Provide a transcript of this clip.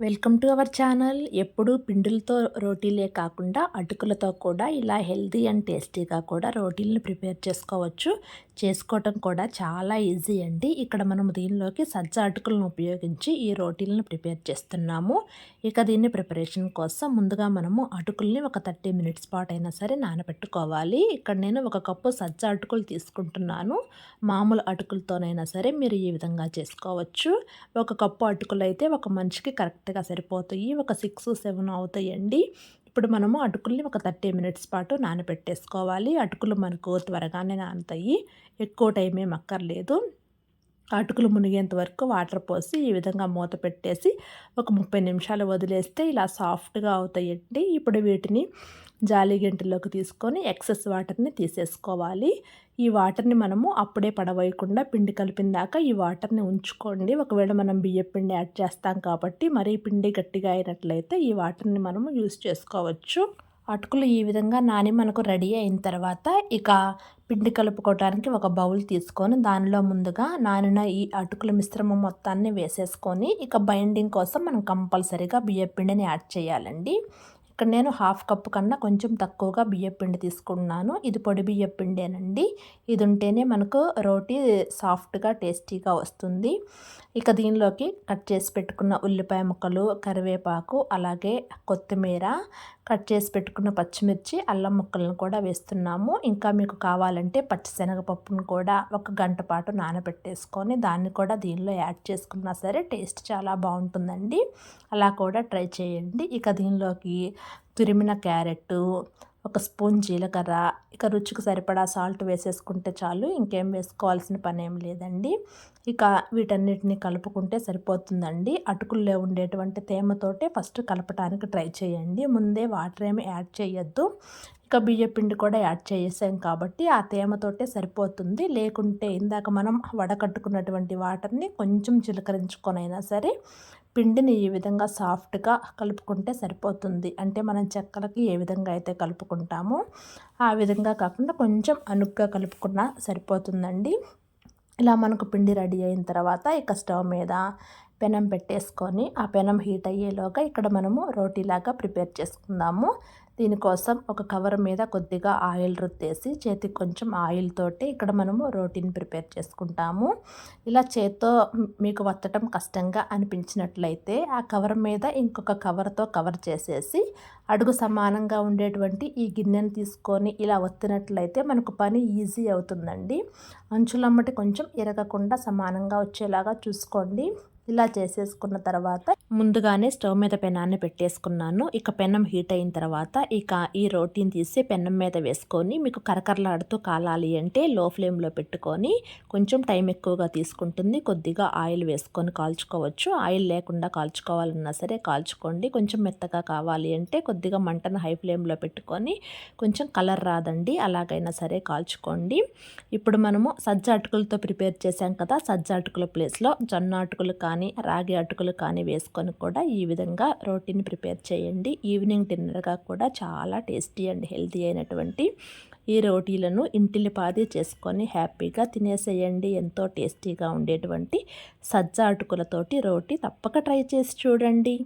Welcome to our channel. ఎప్పుడూ పిండిలతో రోటీలే కాకుండా అటుకులతో కూడా ఇలా హెల్తీ అండ్ టేస్టీగా కూడా రోటీలను ప్రిపేర్ చేసుకోవచ్చు. చేసుకోవటం కూడా చాలా ఈజీ అండి. ఇక్కడ మనం దీనిలోకి సజ్జ అటుకులను ఉపయోగించి ఈ రోటీలను ప్రిపేర్ చేస్తున్నాము. ఇక దీన్ని ప్రిపరేషన్ కోసం ముందుగా మనము అటుకుల్ని ఒక 30 మినిట్స్ పాటు అయినా సరే నానబెట్టుకోవాలి. ఇక్కడ నేను ఒక కప్పు సజ్జ అటుకులు తీసుకుంటున్నాను. మామూలు అటుకులతోనైనా సరే మీరు ఈ విధంగా చేసుకోవచ్చు. ఒక కప్పు అటుకులు అయితే ఒక మనిషికి కరెక్ట్గా సరిపోతాయి. ఒక 6, 7 అవుతాయండి. ఇప్పుడు మనము అటుకుల్ని ఒక 30 మినిట్స్ పాటు నానబెట్టేసుకోవాలి. అటుకులు మనకు త్వరగానే నానుతాయి, ఎక్కువ టైం ఏం అక్కర్లేదు. అటుకులు మునిగేంత వరకు వాటర్ పోసి ఈ విధంగా మూత పెట్టేసి ఒక 30 నిమిషాలు వదిలేస్తే ఇలా సాఫ్ట్గా అవుతాయండి. ఇప్పుడు వీటిని జాలి గంటలోకి తీసుకొని ఎక్సెస్ వాటర్ని తీసేసుకోవాలి. ఈ వాటర్ని మనము అప్పుడే పడవేయకుండా పిండి కలిపిన దాకా ఈ వాటర్ని ఉంచుకోండి. ఒకవేళ మనం బియ్యం పిండి యాడ్ చేస్తాం కాబట్టి మరీ పిండి గట్టిగా అయినట్లయితే ఈ వాటర్ని మనము యూస్ చేసుకోవచ్చు. అటుకులు ఈ విధంగా నాని మనకు రెడీ అయిన తర్వాత ఇక పిండి కలుపుకోవడానికి ఒక బౌల్ తీసుకొని దానిలో ముందుగా నానిన ఈ అటుకుల మిశ్రమం మొత్తాన్ని వేసేసుకొని ఇక బైండింగ్ కోసం మనం కంపల్సరీగా బియ్యం పిండిని యాడ్ చేయాలండి. ఇక్కడ నేను హాఫ్ కప్పు కన్నా కొంచెం తక్కువగా బియ్యం పిండి తీసుకున్నాను. ఇది పొడి బియ్యం పిండేనండి. ఇది ఉంటేనే మనకు రోటీ సాఫ్ట్గా టేస్టీగా వస్తుంది. ఇక దీనిలోకి కట్ చేసి పెట్టుకున్న ఉల్లిపాయ ముక్కలు, కరివేపాకు, అలాగే కొత్తిమీర, కట్ చేసి పెట్టుకున్న పచ్చిమిర్చి, అల్లం ముక్కలను కూడా వేస్తున్నాము. ఇంకా మీకు కావాలంటే పచ్చిశనగపప్పును కూడా ఒక గంట పాటు నానబెట్టేసుకొని దాన్ని కూడా దీనిలో యాడ్ చేసుకున్నా సరే టేస్ట్ చాలా బాగుంటుందండి. అలా కూడా ట్రై చేయండి. ఇక దీనిలోకి తురిమిన క్యారెట్, ఒక స్పూన్ జీలకర్ర, ఇక రుచికి సరిపడా సాల్ట్ వేసేసుకుంటే చాలు. ఇంకేం వేసుకోవాల్సిన పని ఏం లేదండి. ఇక వీటన్నిటిని కలుపుకుంటే సరిపోతుందండి. అటుకుల్లో ఉండేటువంటి తేమతోటే ఫస్ట్ కలపటానికి ట్రై చేయండి. ముందే వాటర్ ఏమి యాడ్ చేయొద్దు. ఇక బియ్యం పిండి కూడా యాడ్ చేసాం కాబట్టి ఆ తేమతోటే సరిపోతుంది. లేకుంటే ఇందాక మనం వడకట్టుకున్నటువంటి వాటర్ని కొంచెం చిలకరించుకొనైనా సరే పిండిని ఈ విధంగా సాఫ్ట్గా కలుపుకుంటే సరిపోతుంది. అంటే మనం చెక్కలకి ఏ విధంగా అయితే కలుపుకుంటామో ఆ విధంగా కాకుండా కొంచెం అనుగ్గా కలుపుకున్నా సరిపోతుందండి. ఇలా మనకు పిండి రెడీ అయిన తర్వాత ఇక స్టవ్ మీద పెనం పెట్టేసుకొని ఆ పెనం హీట్ అయ్యేలోగా ఇక్కడ మనము రోటీలాగా ప్రిపేర్ చేసుకుందాము. దీనికోసం ఒక కవర్ మీద కొద్దిగా ఆయిల్ రుద్దేసి చేతికి కొంచెం ఆయిల్ తోటి ఇక్కడ మనము రోటీని ప్రిపేర్ చేసుకుంటాము. ఇలా చేత్తో మీకు వత్తటం కష్టంగా అనిపించినట్లయితే ఆ కవర్ మీద ఇంకొక కవర్తో కవర్ చేసేసి అడుగు సమానంగా ఉండేటువంటి ఈ గిన్నెను తీసుకొని ఇలా వత్తినట్లయితే మనకు పని ఈజీ అవుతుందండి. అంచులమ్మటి కొంచెం ఇరగకుండా సమానంగా వచ్చేలాగా చూసుకోండి. ఇలా చేసేసుకున్న తర్వాత ముందుగానే స్టవ్ మీద పెనాన్ని పెట్టేసుకున్నాను. ఇక పెనం హీట్ అయిన తర్వాత ఇక ఈ రోటీని తీసి పెనం మీద వేసుకొని మీకు కరకరలాడుతూ కాలాలి అంటే లో ఫ్లేమ్లో పెట్టుకొని కొంచెం టైం ఎక్కువగా తీసుకుంటుంది. కొద్దిగా ఆయిల్ వేసుకొని కాల్చుకోవచ్చు. ఆయిల్ లేకుండా కాల్చుకోవాలన్నా సరే కాల్చుకోండి. కొంచెం మెత్తగా కావాలి అంటే కొద్దిగా మంటను హై ఫ్లేమ్లో పెట్టుకొని కొంచెం కలర్ రాదండి అలాగైనా సరే కాల్చుకోండి. ఇప్పుడు మనము సజ్జ అటుకులతో ప్రిపేర్ చేసాం కదా, సజ్జ అటుకుల ప్లేస్లో జొన్న అటుకులు కానీ రాగి అటుకులు కానీ వేసుకొని కూడా ఈ విధంగా రోటీని ప్రిపేర్ చేయండి. ఈవినింగ్ డిన్నర్గా కూడా చాలా టేస్టీ అండ్ హెల్తీ అయినటువంటి ఈ రోటీలను ఇంటిల్లిపాది చేసుకొని హ్యాపీగా తినేసేయండి. ఎంతో టేస్టీగా ఉండేటువంటి సజ్జ అటుకులతోటి రోటీ తప్పక ట్రై చేసి చూడండి.